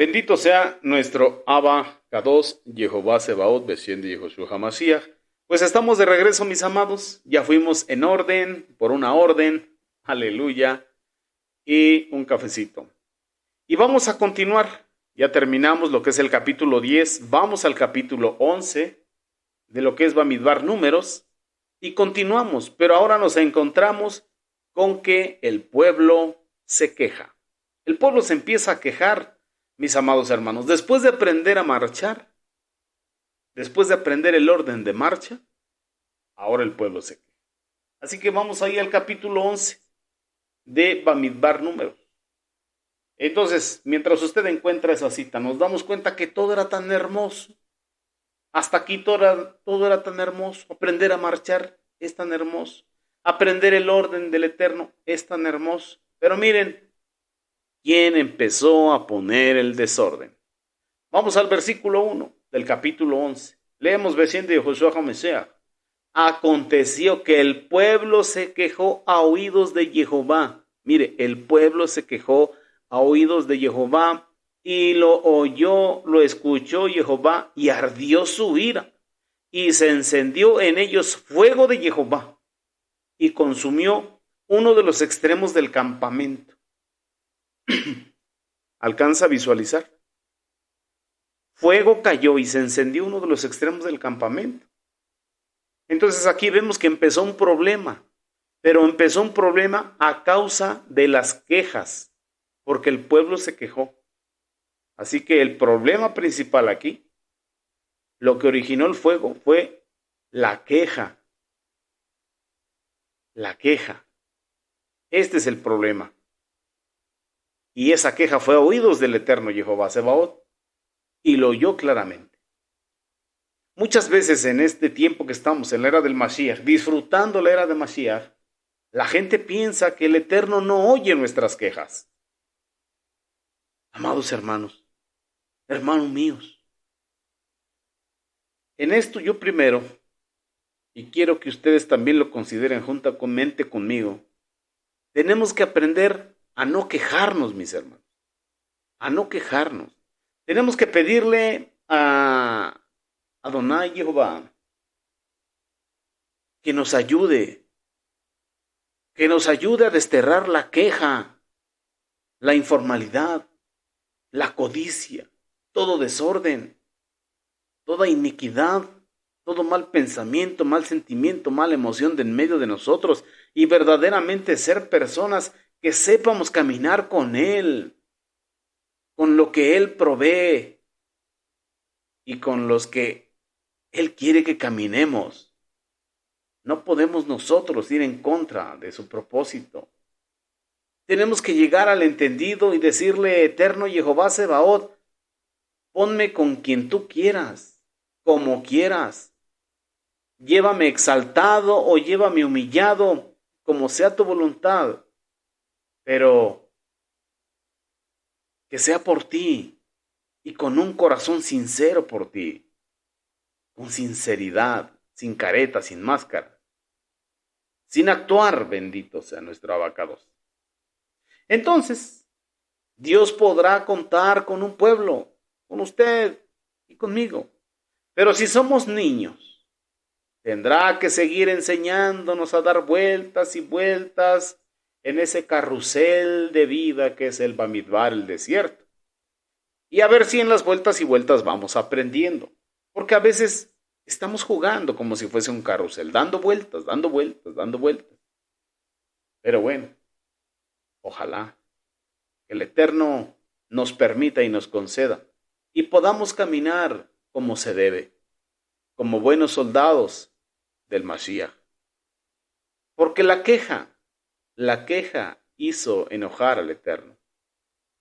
Bendito sea nuestro Abba Kadosh, Jehová Sebaot, Beshem de Yehoshua HaMashiach. Pues estamos de regreso, mis amados. Ya fuimos en orden, por una orden. Aleluya. Y un cafecito. Y vamos a continuar. Ya terminamos lo que es el capítulo 10. Vamos al capítulo 11 de lo que es Bamidbar Números. Y continuamos. Pero ahora nos encontramos con que el pueblo se queja. El pueblo se empieza a quejar, mis amados hermanos. Después de aprender a marchar, después de aprender el orden de marcha, ahora el pueblo se queja. Así que vamos ahí al capítulo 11 de Bamidbar Números. Entonces, mientras usted encuentra esa cita, nos damos cuenta que todo era tan hermoso. Hasta aquí todo era tan hermoso. Aprender a marchar es tan hermoso. Aprender el orden del Eterno es tan hermoso. Pero miren, ¿quién empezó a poner el desorden? Vamos al versículo 1 del capítulo 11. Leemos Beshem de Yehoshua HaMashiach. Aconteció que el pueblo se quejó a oídos de Jehová. Mire, el pueblo se quejó a oídos de Jehová y lo oyó, lo escuchó Jehová y ardió su ira y se encendió en ellos fuego de Jehová y consumió uno de los extremos del campamento. ¿Alcanza a visualizar? Fuego cayó y se encendió uno de los extremos del campamento. Entonces aquí vemos que empezó un problema, pero empezó un problema a causa de las quejas, porque el pueblo se quejó. Así que el problema principal aquí, lo que originó el fuego fue la queja. La queja. Este es el problema. Y esa queja fue a oídos del Eterno Jehová Sebaot y lo oyó claramente. Muchas veces en este tiempo que estamos en la era del Mashiach, disfrutando la era de Mashiach, la gente piensa que el Eterno no oye nuestras quejas. Amados hermanos, hermanos míos, en esto yo primero, y quiero que ustedes también lo consideren juntamente conmigo, tenemos que aprender a no quejarnos, mis hermanos, a no quejarnos. Tenemos que pedirle a Adonai Jehová que nos ayude a desterrar la queja, la informalidad, la codicia, todo desorden, toda iniquidad, todo mal pensamiento, mal sentimiento, mala emoción de en medio de nosotros y verdaderamente ser personas que sepamos caminar con Él, con lo que Él provee y con los que Él quiere que caminemos. No podemos nosotros ir en contra de su propósito. Tenemos que llegar al entendido y decirle, Eterno Jehová Sebaot, ponme con quien tú quieras, como quieras. Llévame exaltado o llévame humillado, como sea tu voluntad. Pero que sea por ti y con un corazón sincero por ti. Con sinceridad, sin careta, sin máscara. Sin actuar, bendito sea nuestro abacados. Entonces, Dios podrá contar con un pueblo, con usted y conmigo. Pero si somos niños, tendrá que seguir enseñándonos a dar vueltas y vueltas en ese carrusel de vida que es el Bamidbar, el desierto. Y a ver si en las vueltas y vueltas vamos aprendiendo. Porque a veces estamos jugando como si fuese un carrusel, dando vueltas, dando vueltas, dando vueltas. Pero bueno, ojalá que el Eterno nos permita y nos conceda y podamos caminar como se debe, como buenos soldados del Mashiach. Porque la queja hizo enojar al Eterno.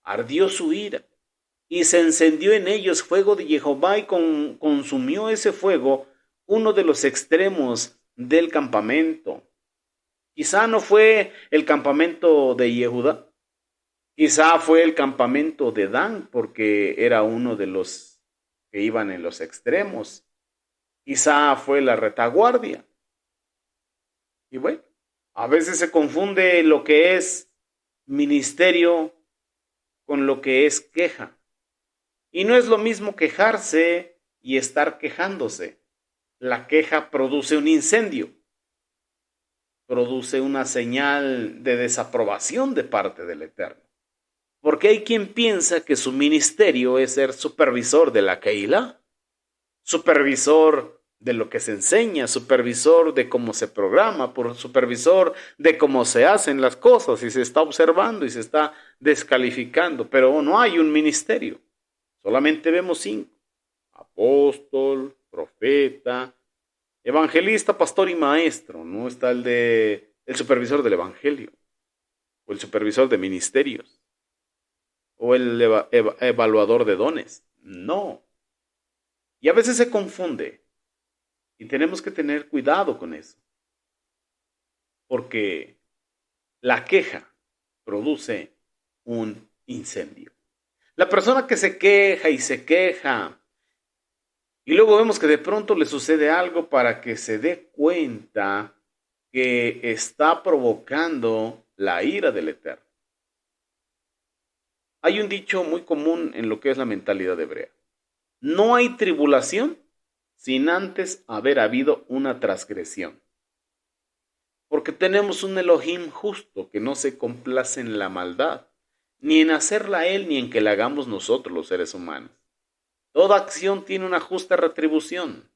Ardió su ira y se encendió en ellos fuego de Jehová y consumió ese fuego uno de los extremos del campamento. Quizá no fue el campamento de Yehuda, quizá fue el campamento de Dan, porque era uno de los que iban en los extremos. Quizá fue la retaguardia. Y bueno, a veces se confunde lo que es ministerio con lo que es queja. Y no es lo mismo quejarse y estar quejándose. La queja produce un incendio, produce una señal de desaprobación de parte del Eterno. Porque hay quien piensa que su ministerio es ser supervisor de la Keilah, supervisor de lo que se enseña, supervisor de cómo se programa, supervisor de cómo se hacen las cosas y se está observando y se está descalificando, pero no hay un ministerio. Solamente vemos 5: apóstol, profeta, evangelista, pastor y maestro. No está el supervisor del evangelio, o el supervisor de ministerios, o el evaluador de dones. No. Y a veces se confunde. Y tenemos que tener cuidado con eso. Porque la queja produce un incendio. La persona que se queja y se queja, y luego vemos que de pronto le sucede algo para que se dé cuenta que está provocando la ira del Eterno. Hay un dicho muy común en lo que es la mentalidad hebrea. No hay tribulación sin antes haber habido una transgresión. Porque tenemos un Elohim justo que no se complace en la maldad, ni en hacerla a Él, ni en que la hagamos nosotros los seres humanos. Toda acción tiene una justa retribución.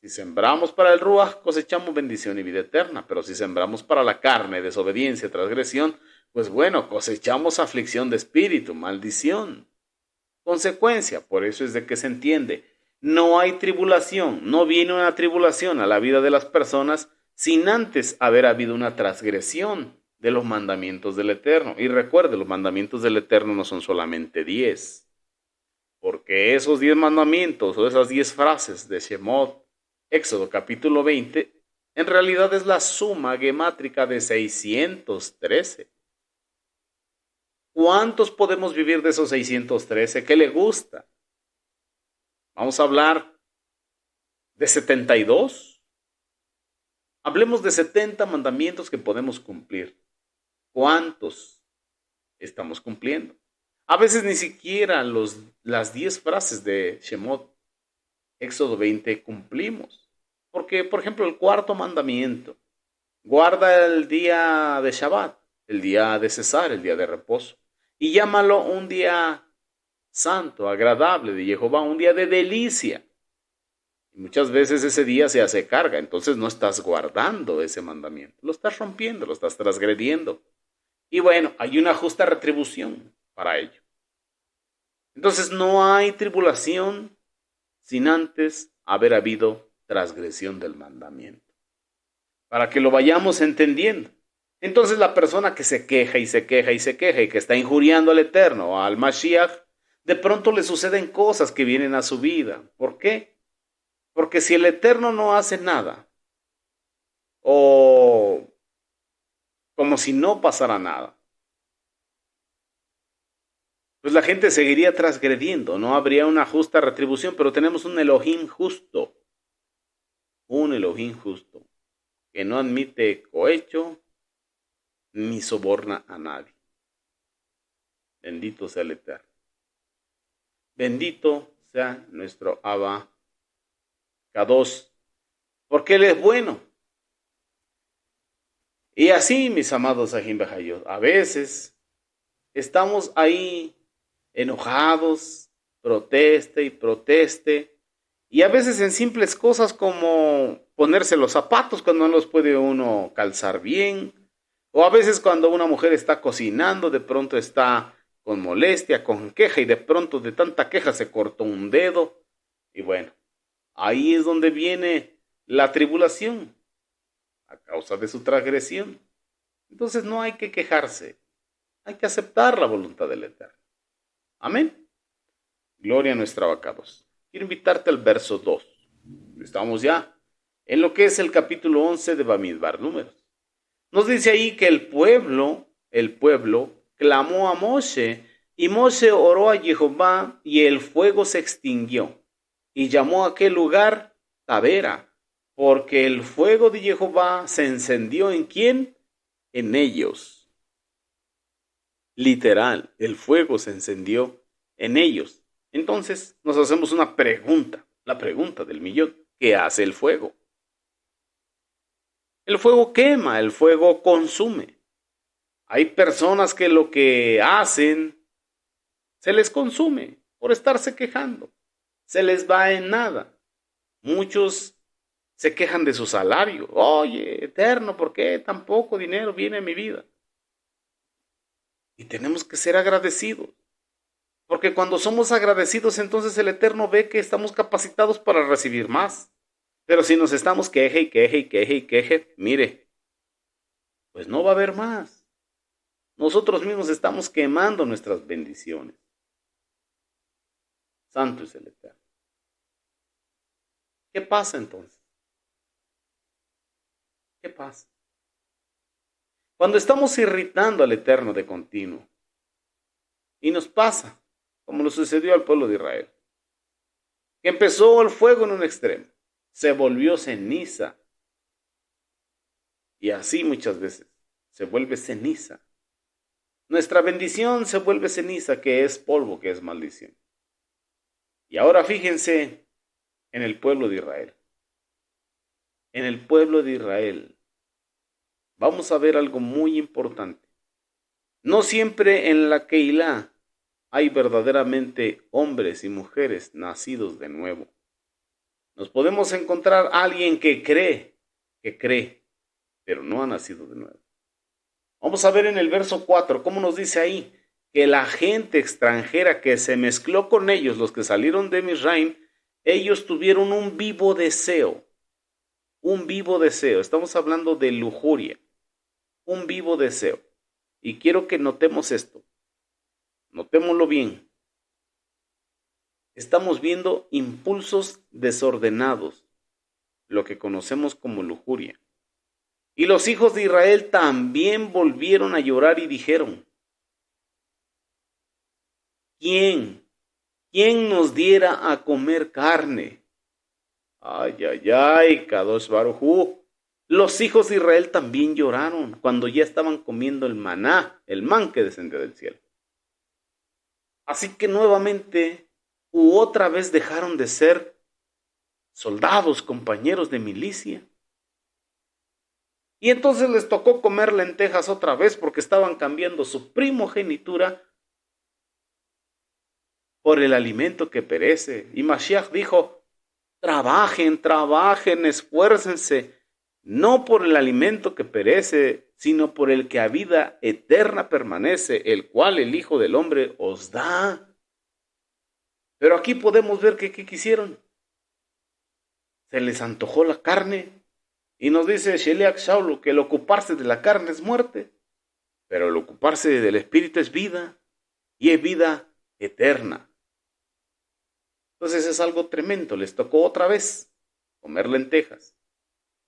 Si sembramos para el Ruach, cosechamos bendición y vida eterna, pero si sembramos para la carne, desobediencia, transgresión, pues bueno, cosechamos aflicción de espíritu, maldición. Consecuencia, por eso es de que se entiende, no hay tribulación, no viene una tribulación a la vida de las personas sin antes haber habido una transgresión de los mandamientos del Eterno. Y recuerde, los mandamientos del Eterno no son solamente 10, porque esos 10 mandamientos o esas 10 frases de Shemot, Éxodo capítulo 20, en realidad es la suma gemátrica de 613. ¿Cuántos podemos vivir de esos 613? ¿Qué le gusta? Vamos a hablar de 72. Hablemos de 70 mandamientos que podemos cumplir. ¿Cuántos estamos cumpliendo? A veces ni siquiera las 10 frases de Shemot, Éxodo 20, cumplimos. Porque, por ejemplo, el 4.º mandamiento, guarda el día de Shabbat, el día de cesar, el día de reposo. Y llámalo un día santo, agradable de Jehová, un día de delicia. Y muchas veces ese día se hace carga, entonces no estás guardando ese mandamiento, lo estás rompiendo, lo estás transgrediendo. Y bueno, hay una justa retribución para ello. Entonces no hay tribulación sin antes haber habido transgresión del mandamiento. Para que lo vayamos entendiendo. Entonces la persona que se queja y se queja y se queja y que está injuriando al Eterno o al Mashiach, de pronto le suceden cosas que vienen a su vida. ¿Por qué? Porque si el Eterno no hace nada, o como si no pasara nada, pues la gente seguiría transgrediendo, no habría una justa retribución, pero tenemos un Elohim justo, que no admite cohecho, ni soborna a nadie. Bendito sea el Eterno. Bendito sea nuestro Abba Kadosh, porque Él es bueno. Y así, mis amados Ajim Bajayot, a veces estamos ahí enojados, proteste y proteste, y a veces en simples cosas como ponerse los zapatos cuando no los puede uno calzar bien, o a veces cuando una mujer está cocinando, de pronto está con molestia, con queja, y de pronto de tanta queja se cortó un dedo. Y bueno, ahí es donde viene la tribulación, a causa de su transgresión. Entonces no hay que quejarse, hay que aceptar la voluntad del Eterno. Amén. Gloria a nuestra Abacados. Quiero invitarte al verso 2. Estamos ya en lo que es el capítulo 11 de Bamidbar, Números. Nos dice ahí que el pueblo clamó a Moshe, y Moshe oró a Jehová, y el fuego se extinguió, y llamó a aquel lugar Tabera, porque el fuego de Jehová se encendió ¿en quién? En ellos. Literal, el fuego se encendió en ellos. Entonces nos hacemos una pregunta, la pregunta del millón. ¿Qué hace el fuego? El fuego quema, el fuego consume. Hay personas que lo que hacen se les consume por estarse quejando. Se les va en nada. Muchos se quejan de su salario. Oye, eterno, ¿por qué tan poco dinero viene a mi vida? Y tenemos que ser agradecidos. Porque cuando somos agradecidos, entonces el Eterno ve que estamos capacitados para recibir más. Pero si nos estamos queje y queje y queje y queje, mire, pues no va a haber más. Nosotros mismos estamos quemando nuestras bendiciones. Santo es el Eterno. ¿Qué pasa entonces? ¿Qué pasa? Cuando estamos irritando al Eterno de continuo, y nos pasa, como le sucedió al pueblo de Israel, que empezó el fuego en un extremo, se volvió ceniza, y así muchas veces se vuelve ceniza. Nuestra bendición se vuelve ceniza, que es polvo, que es maldición. Y ahora fíjense en el pueblo de Israel. En el pueblo de Israel vamos a ver algo muy importante. No siempre en la Keilah hay verdaderamente hombres y mujeres nacidos de nuevo. Nos podemos encontrar a alguien que cree, pero no ha nacido de nuevo. Vamos a ver en el verso 4 cómo nos dice ahí que la gente extranjera que se mezcló con ellos, los que salieron de Misraim, ellos tuvieron un vivo deseo. Un vivo deseo. Estamos hablando de lujuria. Un vivo deseo. Y quiero que notemos esto. Notémoslo bien. Estamos viendo impulsos desordenados, lo que conocemos como lujuria. Y los hijos de Israel también volvieron a llorar y dijeron, ¿quién nos diera a comer carne? Ay, ay, ay, Kadosh Baruj Hu. Los hijos de Israel también lloraron cuando ya estaban comiendo el maná, el man que descendió del cielo. Así que nuevamente u otra vez dejaron de ser soldados, compañeros de milicia. Y entonces les tocó comer lentejas otra vez porque estaban cambiando su primogenitura por el alimento que perece. Y Mashiach dijo, trabajen, esfuércense, no por el alimento que perece, sino por el que a vida eterna permanece, el cual el Hijo del Hombre os da. Pero aquí podemos ver que ¿qué quisieron? Se les antojó la carne. Y nos dice Sheliach Shaul que el ocuparse de la carne es muerte, pero el ocuparse del Espíritu es vida, y es vida eterna. Entonces es algo tremendo, les tocó otra vez comer lentejas.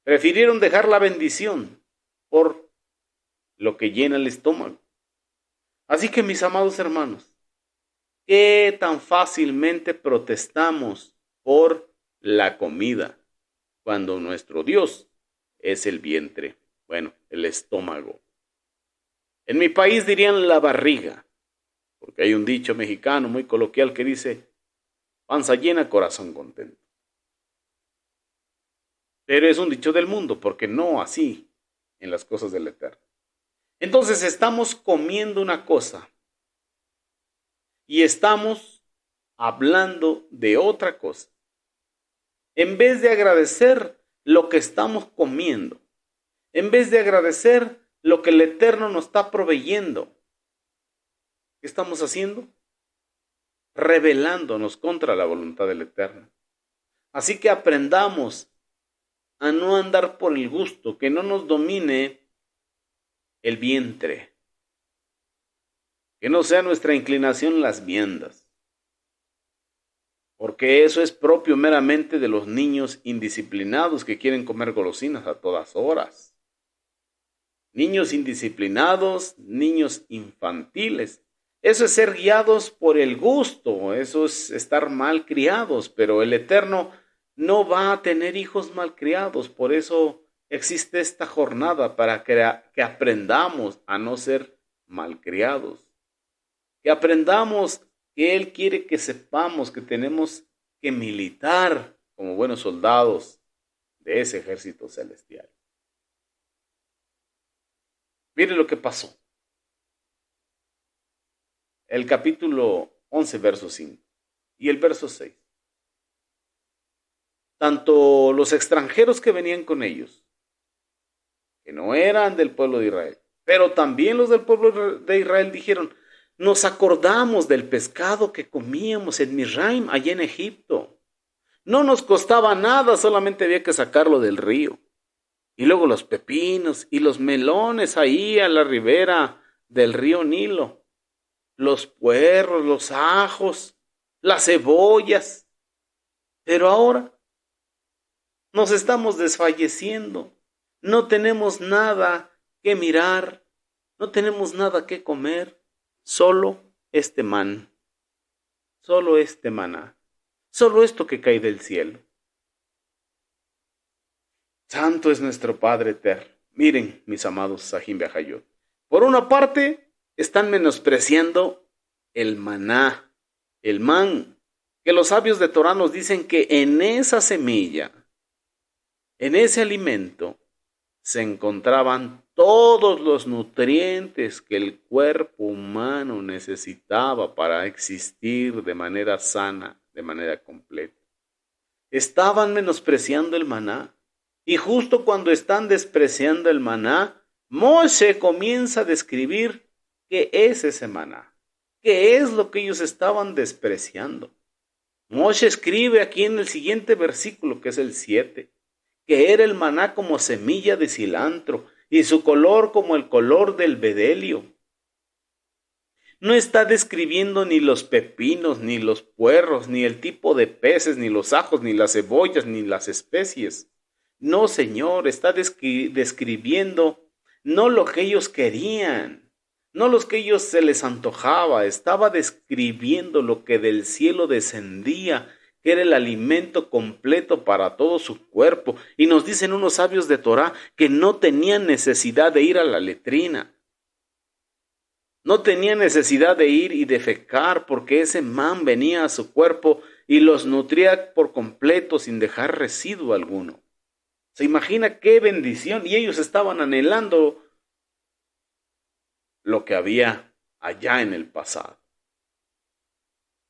Prefirieron dejar la bendición por lo que llena el estómago. Así que mis amados hermanos, ¿qué tan fácilmente protestamos por la comida cuando nuestro Dios es el vientre? Bueno, el estómago. En mi país dirían la barriga, porque hay un dicho mexicano muy coloquial que dice, panza llena, corazón contento. Pero es un dicho del mundo, porque no así en las cosas del Eterno. Entonces estamos comiendo una cosa y estamos hablando de otra cosa. En vez de agradecer lo que estamos comiendo, en vez de agradecer lo que el Eterno nos está proveyendo, ¿qué estamos haciendo? Rebelándonos contra la voluntad del Eterno. Así que aprendamos a no andar por el gusto, que no nos domine el vientre, que no sea nuestra inclinación las viandas, porque eso es propio meramente de los niños indisciplinados que quieren comer golosinas a todas horas. Niños indisciplinados, niños infantiles. Eso es ser guiados por el gusto, eso es estar mal criados, pero el Eterno no va a tener hijos malcriados. Por eso existe esta jornada para que aprendamos a no ser malcriados. Que aprendamos que Él quiere que sepamos que tenemos que militar como buenos soldados de ese ejército celestial. Mire lo que pasó. El capítulo 11, verso 5 y el verso 6. Tanto los extranjeros que venían con ellos, que no eran del pueblo de Israel, pero también los del pueblo de Israel dijeron, nos acordamos del pescado que comíamos en Misraim, allá en Egipto. No nos costaba nada, solamente había que sacarlo del río. Y luego los pepinos y los melones ahí a la ribera del río Nilo. Los puerros, los ajos, las cebollas. Pero ahora nos estamos desfalleciendo. No tenemos nada que mirar. No tenemos nada que comer. Solo este maná. Solo este maná. Solo esto que cae del cielo. Santo es nuestro Padre eterno. Miren, mis amados Sahim Behayot. Por una parte, están menospreciando el maná, el man, que los sabios de Torá nos dicen que en esa semilla, en ese alimento, se encontraban todos los nutrientes que el cuerpo humano necesitaba para existir de manera sana, de manera completa. Estaban menospreciando el maná. Y justo cuando están despreciando el maná, Moshe comienza a describir qué es ese maná, qué es lo que ellos estaban despreciando. Moshe escribe aquí en el siguiente versículo, que es el 7, que era el maná como semilla de cilantro y su color como el color del bedelio. No está describiendo ni los pepinos, ni los puerros, ni el tipo de peces, ni los ajos, ni las cebollas, ni las especies. No, Señor, está describiendo no lo que ellos querían, no lo que ellos se les antojaba, estaba describiendo lo que del cielo descendía, que era el alimento completo para todo su cuerpo. Y nos dicen unos sabios de Torá que no tenían necesidad de ir a la letrina. No tenían necesidad de ir y defecar porque ese man venía a su cuerpo y los nutría por completo sin dejar residuo alguno. Se imagina qué bendición, y ellos estaban anhelando lo que había allá en el pasado.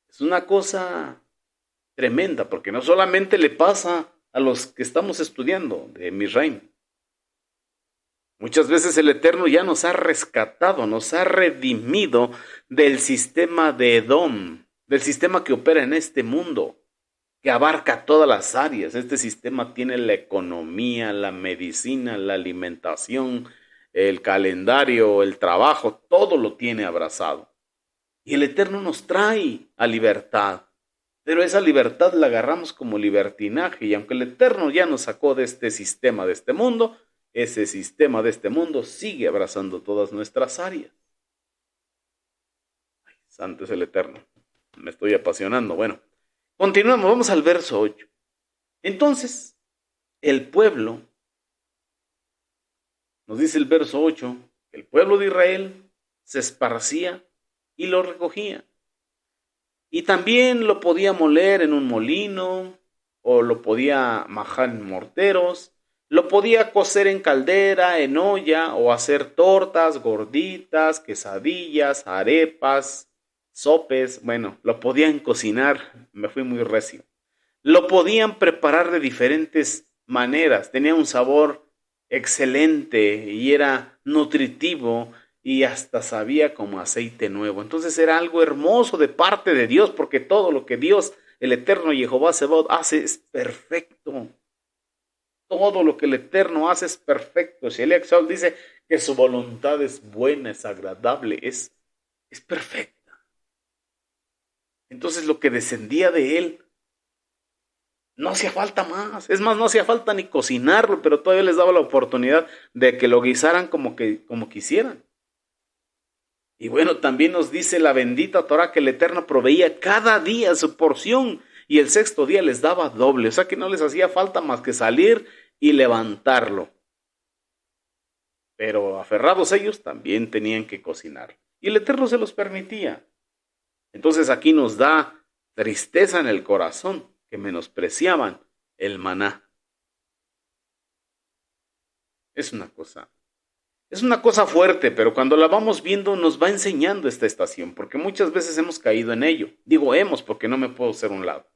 Es una cosa tremenda, porque no solamente le pasa a los que estamos estudiando de Misraim. Muchas veces el Eterno ya nos ha rescatado, nos ha redimido del sistema de Edom, del sistema que opera en este mundo, que abarca todas las áreas. Este sistema tiene la economía, la medicina, la alimentación, el calendario, el trabajo, todo lo tiene abrazado. Y el Eterno nos trae a libertad, pero esa libertad la agarramos como libertinaje, y aunque el Eterno ya nos sacó de este sistema, de este mundo, ese sistema de este mundo sigue abrazando todas nuestras áreas. Ay, santo es el Eterno, me estoy apasionando. Bueno, continuamos, vamos al verso 8. Entonces, el pueblo, nos dice el verso 8, el pueblo de Israel se esparcía y lo recogía. Y también lo podía moler en un molino, o lo podía majar en morteros, lo podía cocer en caldera, en olla, o hacer tortas, gorditas, quesadillas, arepas, sopes. Bueno, lo podían cocinar, me fui muy recio. Lo podían preparar de diferentes maneras, tenía un sabor excelente y era nutritivo y hasta sabía como aceite nuevo. Entonces era algo hermoso de parte de Dios, porque todo lo que Dios, el eterno Jehová Sebaot, hace es perfecto. Todo lo que el Eterno hace es perfecto. Sheliach Shaul dice que su voluntad es buena, es agradable, es perfecta. Entonces lo que descendía de él, no hacía falta más. Es más, no hacía falta ni cocinarlo, pero todavía les daba la oportunidad de que lo guisaran como quisieran. Y bueno, también nos dice la bendita Torah que el Eterno proveía cada día su porción, y el sexto día les daba doble. O sea que no les hacía falta más que salir y levantarlo. Pero aferrados ellos también tenían que cocinar. Y el Eterno se los permitía. Entonces aquí nos da tristeza en el corazón que menospreciaban el maná. Es una cosa fuerte, pero cuando la vamos viendo nos va enseñando esta estación, porque muchas veces hemos caído en ello. Digo hemos porque no me puedo hacer un lado.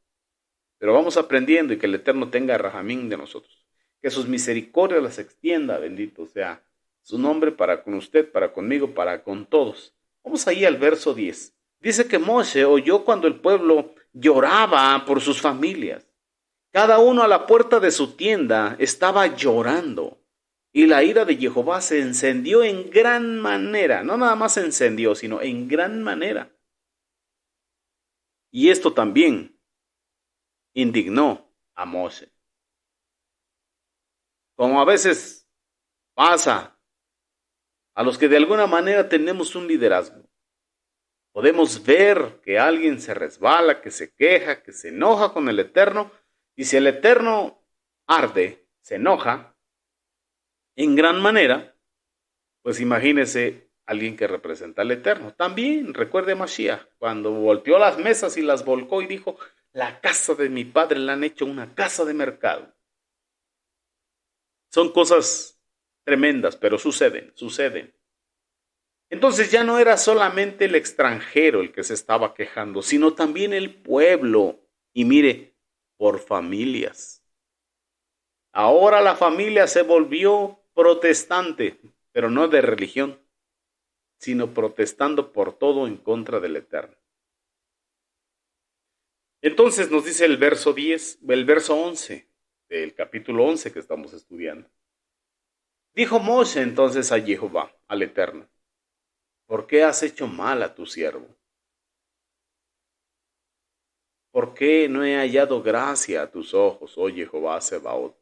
Pero vamos aprendiendo y que el Eterno tenga rajamín de nosotros. Que sus misericordias las extienda, bendito sea su nombre para con usted, para conmigo, para con todos. Vamos ahí al verso 10. Dice que Moshe oyó cuando el pueblo lloraba por sus familias. Cada uno a la puerta de su tienda estaba llorando. Y la ira de Jehová se encendió en gran manera. No nada más se encendió, sino en gran manera. Y esto también indignó a Moshe. Como a veces pasa a los que de alguna manera tenemos un liderazgo. Podemos ver que alguien se resbala, que se queja, que se enoja con el Eterno. Y si el Eterno arde, se enoja en gran manera, pues imagínese alguien que representa al Eterno. También recuerde a Mashiach, cuando volteó las mesas y las volcó y dijo, la casa de mi padre la han hecho una casa de mercado. Son cosas tremendas, pero suceden. Entonces ya no era solamente el extranjero el que se estaba quejando, sino también el pueblo. Y mire, por familias. Ahora la familia se volvió protestante, pero no de religión, sino protestando por todo en contra del Eterno. Entonces nos dice el verso 11 del capítulo 11 que estamos estudiando. Dijo Moshe entonces a Jehová, al Eterno, ¿por qué has hecho mal a tu siervo? ¿Por qué no he hallado gracia a tus ojos, oh Jehová Sebaot?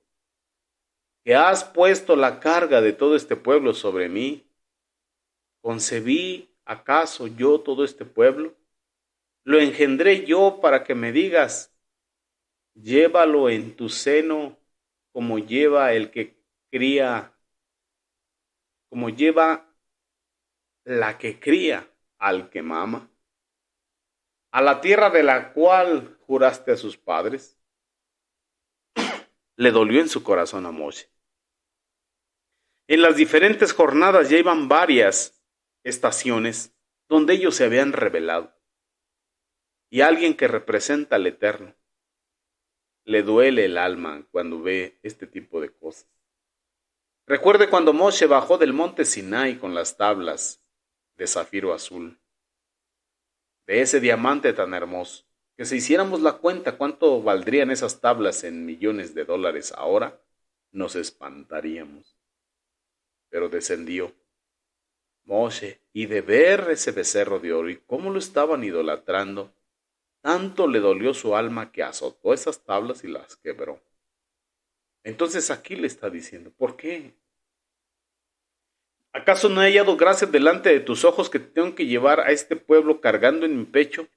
Que has puesto la carga de todo este pueblo sobre mí. ¿Concebí acaso yo todo este pueblo? ¿Lo engendré yo para que me digas, llévalo en tu seno como lleva el que cría, como lleva la que cría al que mama? A la tierra de la cual juraste a sus padres. Le dolió en su corazón a Moshe. En las diferentes jornadas ya iban varias estaciones donde ellos se habían rebelado. Y alguien que representa al Eterno le duele el alma cuando ve este tipo de cosas. Recuerde cuando Moshe bajó del monte Sinai con las tablas de zafiro azul, de ese diamante tan hermoso, que si hiciéramos la cuenta cuánto valdrían esas tablas en millones de dólares ahora, nos espantaríamos. Pero descendió Moshe, y de ver ese becerro de oro y cómo lo estaban idolatrando, tanto le dolió su alma que azotó esas tablas y las quebró. Entonces aquí le está diciendo, ¿por qué? ¿Acaso no he hallado gracia delante de tus ojos que tengo que llevar a este pueblo cargando en mi pecho?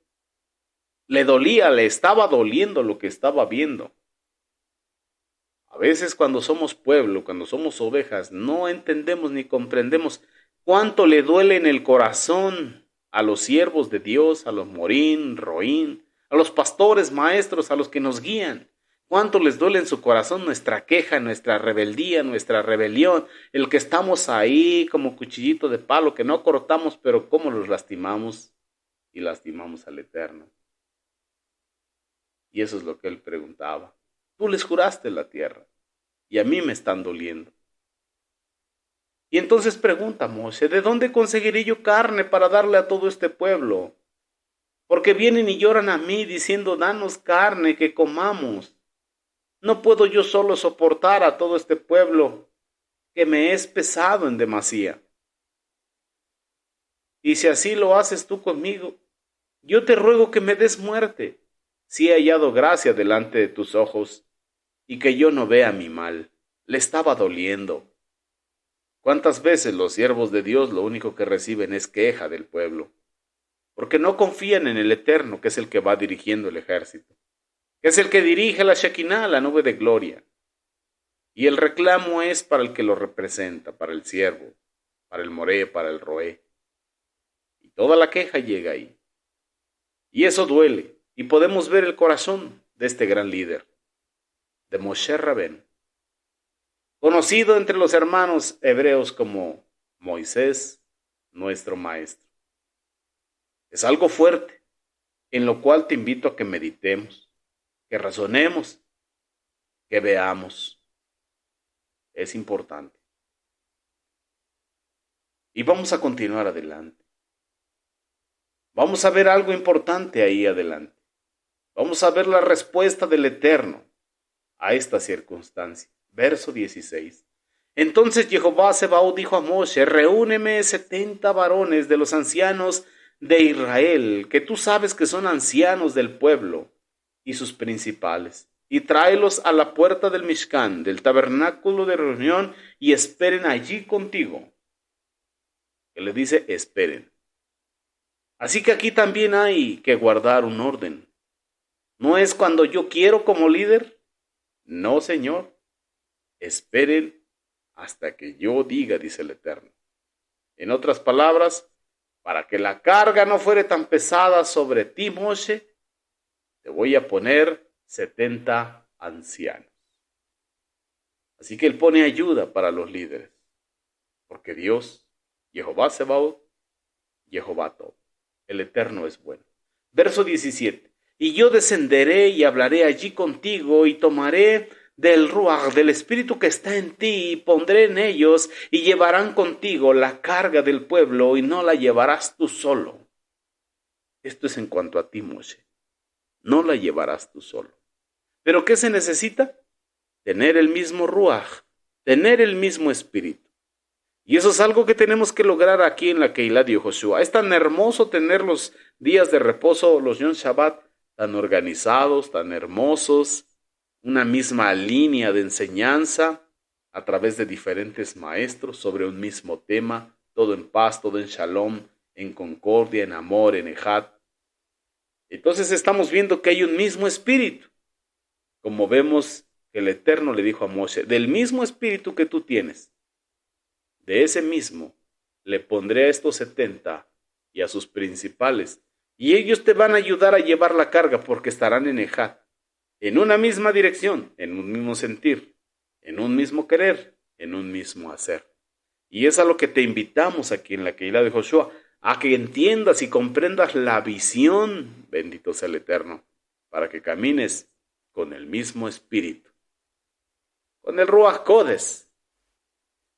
Le estaba doliendo lo que estaba viendo. A veces cuando somos pueblo, cuando somos ovejas, no entendemos ni comprendemos cuánto le duele en el corazón a los siervos de Dios, a los morín, roín, a los pastores, maestros, a los que nos guían. Cuánto les duele en su corazón nuestra queja, nuestra rebeldía, nuestra rebelión, el que estamos ahí como cuchillito de palo, que no cortamos, pero cómo los lastimamos y lastimamos al Eterno. Y eso es lo que él preguntaba. Tú les juraste la tierra y a mí me están doliendo. Y entonces pregunta Moshe, ¿de dónde conseguiré yo carne para darle a todo este pueblo? Porque vienen y lloran a mí diciendo, danos carne que comamos. No puedo yo solo soportar a todo este pueblo que me es pesado en demasía. Y si así lo haces tú conmigo, yo te ruego que me des muerte, si he hallado gracia delante de tus ojos, y que yo no vea mi mal. Le estaba doliendo. ¿Cuántas veces los siervos de Dios lo único que reciben es queja del pueblo? Porque no confían en el Eterno, que es el que va dirigiendo el ejército, que es el que dirige la Shekinah, la nube de gloria. Y el reclamo es para el que lo representa, para el siervo, para el moré, para el roé. Y toda la queja llega ahí. Y eso duele. Y podemos ver el corazón de este gran líder, de Moshe Rabén, conocido entre los hermanos hebreos como Moisés, nuestro maestro. Es algo fuerte, en lo cual te invito a que meditemos, que razonemos, que veamos. Es importante. Y vamos a continuar adelante. Vamos a ver algo importante ahí adelante. Vamos a ver la respuesta del Eterno a esta circunstancia. Verso 16. Entonces Jehová Sebaot dijo a Moshe: reúneme 70 varones de los ancianos de Israel, que tú sabes que son ancianos del pueblo, y sus principales, y tráelos a la puerta del Mishkan, del tabernáculo de reunión, y esperen allí contigo. Él le dice: esperen. Así que aquí también hay que guardar un orden. No es cuando yo quiero como líder. No, Señor. Esperen hasta que yo diga, dice el Eterno. En otras palabras, para que la carga no fuere tan pesada sobre ti, Moshe, te voy a poner 70 ancianos. Así que él pone ayuda para los líderes. Porque Dios, Jehová Sebaot, Jehová todo. El Eterno es bueno. Verso 17. Y yo descenderé y hablaré allí contigo y tomaré del Ruach, del Espíritu que está en ti, y pondré en ellos y llevarán contigo la carga del pueblo y no la llevarás tú solo. Esto es en cuanto a ti, Moshe. No la llevarás tú solo. ¿Pero qué se necesita? Tener el mismo Ruach, tener el mismo Espíritu. Y eso es algo que tenemos que lograr aquí en la Keilah de Yehoshua. Es tan hermoso tener los días de reposo, los Yom Shabbat, tan organizados, tan hermosos, una misma línea de enseñanza a través de diferentes maestros sobre un mismo tema, todo en paz, todo en shalom, en concordia, en amor, en ejad. Entonces estamos viendo que hay un mismo espíritu, como vemos que el Eterno le dijo a Moshe: del mismo espíritu que tú tienes, de ese mismo le pondré a estos 70 y a sus principales, y ellos te van a ayudar a llevar la carga porque estarán en ejad, en una misma dirección, en un mismo sentir, en un mismo querer, en un mismo hacer. Y es a lo que te invitamos aquí en la Keilah de Yehoshua, a que entiendas y comprendas la visión, bendito sea el Eterno, para que camines con el mismo espíritu, con el Ruach Kodesh,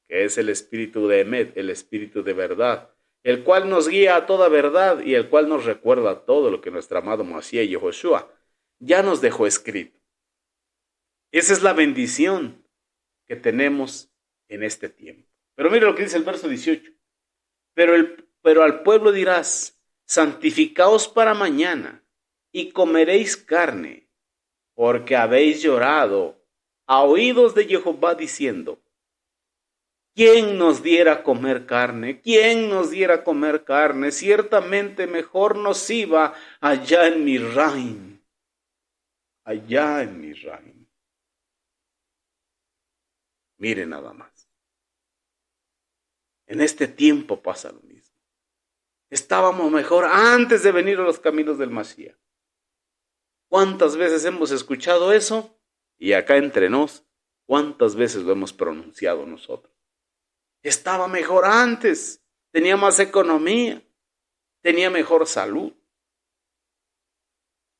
que es el espíritu de Emet, el espíritu de verdad, el cual nos guía a toda verdad y el cual nos recuerda todo lo que nuestro amado Mashiach Yehoshua ya nos dejó escrito. Esa es la bendición que tenemos en este tiempo. Pero mira lo que dice el verso 18. Pero al pueblo dirás: santificaos para mañana y comeréis carne, porque habéis llorado a oídos de Jehová diciendo: ¿quién nos diera comer carne? ¿Quién nos diera comer carne? Ciertamente mejor nos iba allá en Misraim. Allá en Misraim. Miren nada más. En este tiempo pasa lo mismo. Estábamos mejor antes de venir a los caminos del Mashiach. ¿Cuántas veces hemos escuchado eso? Y acá entre nos, ¿cuántas veces lo hemos pronunciado nosotros? Estaba mejor antes, tenía más economía, tenía mejor salud.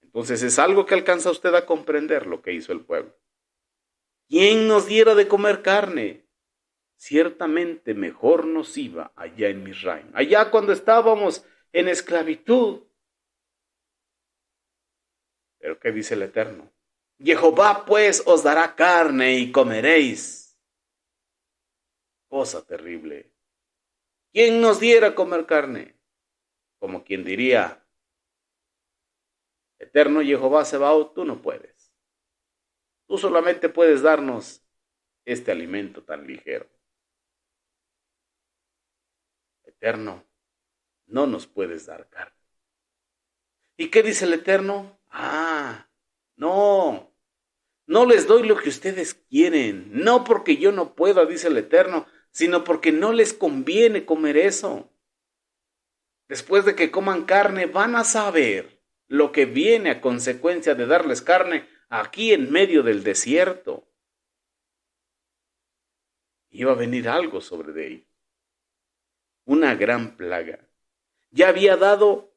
Entonces es algo que alcanza usted a comprender lo que hizo el pueblo. ¿Quién nos diera de comer carne? Ciertamente mejor nos iba allá en Misraim, allá cuando estábamos en esclavitud. Pero ¿qué dice el Eterno? Jehová pues os dará carne y comeréis. Cosa terrible. ¿Quién nos diera comer carne? Como quien diría: Eterno Jehová Sebaot, tú no puedes. Tú solamente puedes darnos este alimento tan ligero. Eterno, no nos puedes dar carne. ¿Y qué dice el Eterno? No les doy lo que ustedes quieren. No porque yo no pueda, dice el Eterno, sino porque no les conviene comer eso. Después de que coman carne, van a saber lo que viene a consecuencia de darles carne aquí en medio del desierto. Iba a venir algo sobre de ellos, una gran plaga. Ya había dado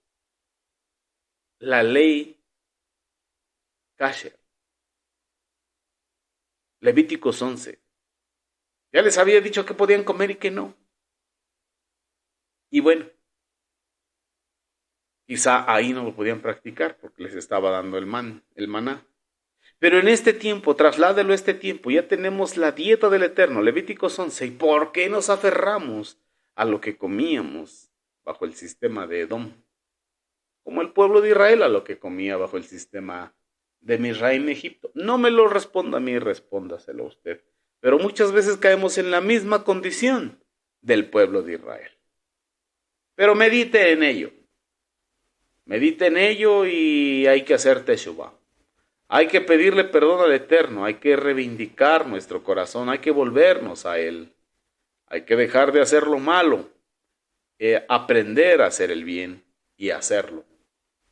la ley Kasher, Levíticos 11. Ya les había dicho que podían comer y que no. Y bueno, quizá ahí no lo podían practicar porque les estaba dando el maná. Pero en este tiempo, trasládelo a este tiempo, ya tenemos la dieta del Eterno, Levíticos 11. ¿Y por qué nos aferramos a lo que comíamos bajo el sistema de Edom? Como el pueblo de Israel a lo que comía bajo el sistema de Misraim en Egipto. No me lo responda a mí, respóndaselo a usted. Pero muchas veces caemos en la misma condición del pueblo de Israel. Pero medite en ello. Medite en ello y hay que hacer teshuvah. Hay que pedirle perdón al Eterno, hay que reivindicar nuestro corazón, hay que volvernos a Él. Hay que dejar de hacer lo malo, aprender a hacer el bien y hacerlo.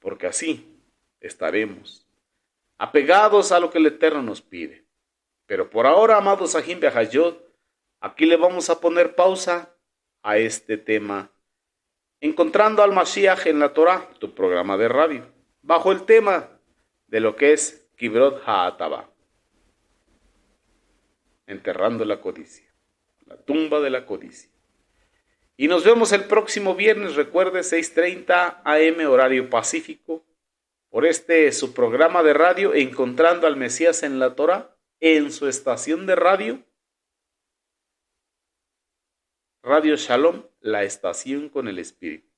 Porque así estaremos apegados a lo que el Eterno nos pide. Pero por ahora, amados Sahim Behayot, aquí le vamos a poner pausa a este tema. Encontrando al Mashiach en la Torah, tu programa de radio, bajo el tema de lo que es Kibrot Ha'ataba, enterrando la codicia, la tumba de la codicia. Y nos vemos el próximo viernes, recuerde, 6:30 AM horario pacífico, por su programa de radio, Encontrando al Mesías en la Torah, en su estación de radio, Radio Shalom, la estación con el Espíritu.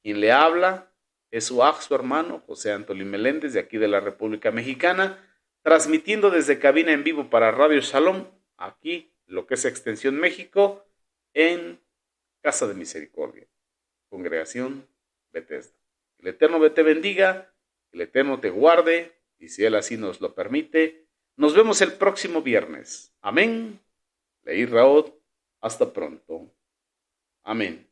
Quien le habla es su hermano, José Antolín Meléndez, de aquí de la República Mexicana, transmitiendo desde cabina en vivo para Radio Shalom, aquí, lo que es Extensión México, en Casa de Misericordia, Congregación Bethesda. Que el Eterno te bendiga, que el Eterno te guarde, y si Él así nos lo permite, nos vemos el próximo viernes. Amén. Leí Raot, hasta pronto. Amén.